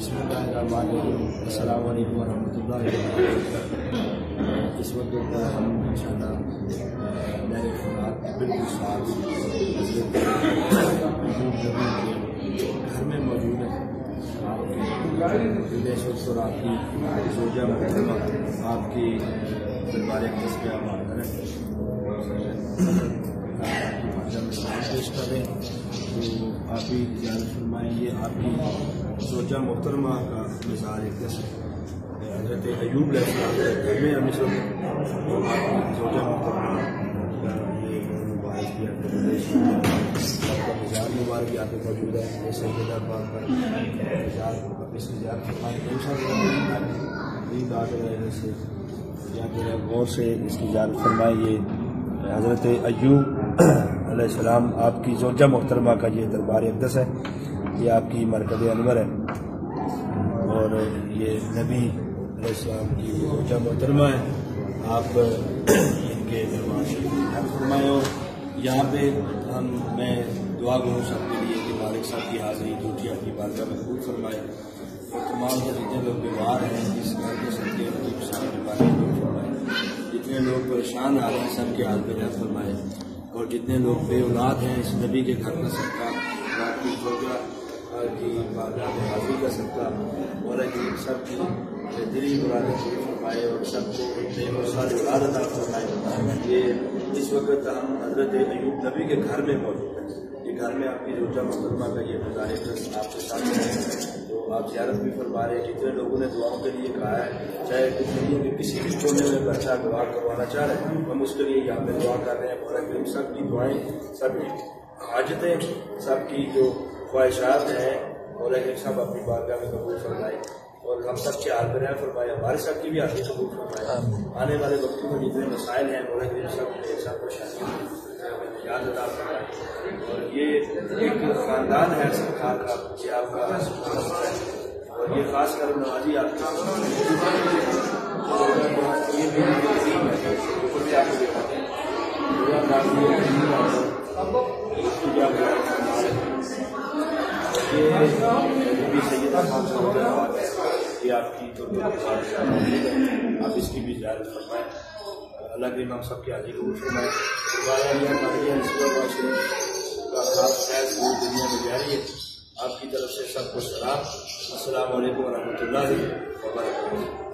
बिस्मिल्लाहिर्रहमानिर्रहीम। अस्सलाम वालेकुम वरहमतुल्लाहि वबरकातुहू। इस वक्त हम इंशाअल्लाह मेरे खुराक बिल्कुल साथ घर में मौजूद है। आपके इस वक्त और आपकी जोजा महtarma आपकी दरबार अक़दस पे आप हाज़िर हैं। सलाम पेश कर रहे हैं तो आप ही ख्याल फरमाएं। ये आपकी जोजा महtarma का मज़ार अक़दस है। hazrat ayub अलैहिस्सलाम के घर में हम इस वक्त जोजा महtarma ये मुबारक किया आपका मज़ार मुबारक यहाँ पे मौजूद है। ये सैयदा पाक का मज़ार इसकी ज़ियारत फरमाएं। से या फिर गौर से इसकी ज़ियारत फरमाएं। ये hazrat ayub अलैहिस्सलाम आपकी जोजा महtarma का ये दरबार अक़दस है। ये आपकी मरकज़ अनवर है और ये नबी अलैहिस्सलाम की जोजा महtarma है। आप इनके दरबार से फरमाएँ। और यहाँ पे मैं दुआ करूँ सबके लिए कि मालिक साहब की हाज़िरी झूठी अपनी बारगाह में कबूल फरमाए और तमाम जितने लोग बीमार हैं इस घर के सबके सारी बीमारी दूर फरमाए। जितने लोग परेशान आ रहे हैं सबके हाल पे रहम फरमाए और जितने लोग बे औलाद हैं इस नबी के घर का सबका आपकी जोजा की बारगाह में हाज़िरी का सबका और सबकी दिली मुरादें पूरी फरमाए और सबको और सारी औलाद अता फरमाए। ये इस वक्त हम hazrat ayub नबी के घर में मौजूद हैं। ये घर में आपकी जोजा महtarma का ये मज़ार अक़दस आपके साथ है तो आप ज़ियारत भी फरमा रहे हैं। जितने लोगों ने दुआओं के लिए कहा है चाहे दुनिया के किसी भी कोने में बैठा दुआ करवाना चाह रहे हैं हम उसके लिए यहाँ पे दुआ कर रहे हैं। और सबकी दुआएं सबकी हाजतें सबकी जो ख्वाहिशात हैं और सब अपनी बारगाह में कबूल फरमाए और हम सब के हाल में फरमाए। हमारे सब की भी हाजिर कबूल फरमाए। आने वाले वक्तों में जितने मसाइल हैं और सब को याद अता फरमाए। और ये एक ख़ानदान है सरकार का ये आपका और ये खास कर नवाजी आपका ये भी आपको दिखाते हैं। ये सैयदा ये आपकी तो आप इसकी भी ज़ियारत फरमाएँ। अल्लाह के नाम सबके हाजिर कबूल फरमाए। दुनिया में जारी है आपकी तरफ से सबको सलाम। अस्सलाम वालेकुम वरहमतुल्लाहि वबरकातुहू।